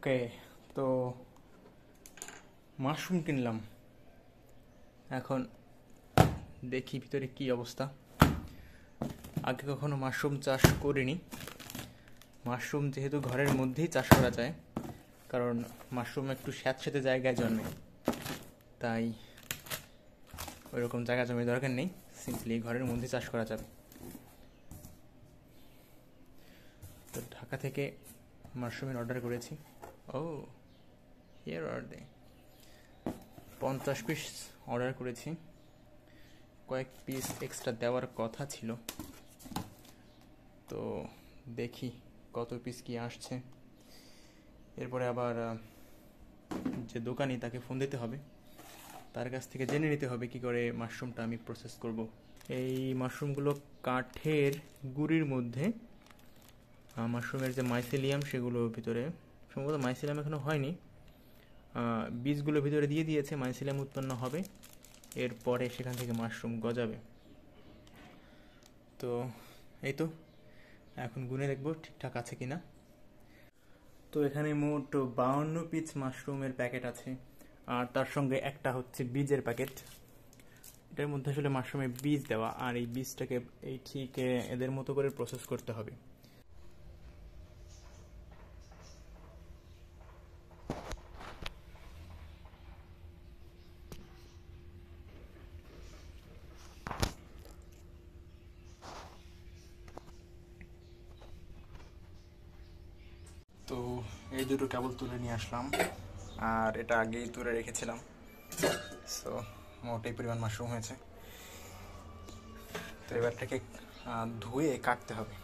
ওকে, তো মাশরুম কিনলাম। এখন দেখি ভিতরে কি অবস্থা। আগে কখনো মাশরুম চাষ করিনি। মাশরুম যেহেতু ঘরের মধ্যেই চাষ করা যায়, কারণ মাশরুম একটু স্যাঁতসেঁতে জায়গায় জন্মে, তাই ওইরকম জায়গা জমি দরকার নেই, সিম্পলি ঘরের মধ্যে চাষ করা যাবে। তো ঢাকা থেকে মাশরুমের অর্ডার করেছি। Oh here are they 50 piece order করেছি। কয়েক পিস এক্সট্রা দেওয়ার কথা ছিল, তো দেখি কত পিস কি আসছে। এরপরে আবার যে দোকানি তাকে ফোন দিতে হবে, তার কাছ থেকে জেনে নিতে হবে কি করে মাশরুমটা আমি প্রসেস করব। এই মাশরুমগুলো কাঠের গুঁড়ির মধ্যে মাশরুমের যে মাইসেলিয়াম সেগুলো ভিতরে, সম্ভবত মাইসেলিয়াম এখনো হয়নি, বীজগুলো ভিতরে দিয়ে দিয়েছে, মাইসেলিয়াম উৎপন্ন হবে, এরপরে সেখান থেকে মাশরুম গজাবে। তো এই তো এখন গুনে দেখবো ঠিকঠাক আছে কিনা। তো এখানে মোট 52 পিস মাশরুমের প্যাকেট আছে, আর তার সঙ্গে একটা হচ্ছে বীজের প্যাকেট। এটার মধ্যে আসলে মাশরুমের বীজ দেওয়া, আর এই বীজটাকে এই ঠিক এদের মতো করে প্রসেস করতে হবে। তো এই দুটো কেবল তুলে নিয়ে আসলাম, আর এটা আগেই তুলে রেখেছিলাম। সো মোট এই পরিমাণ মাশরুম হয়েছে। তো এবারটাকে ধুয়ে কাটতে হবে।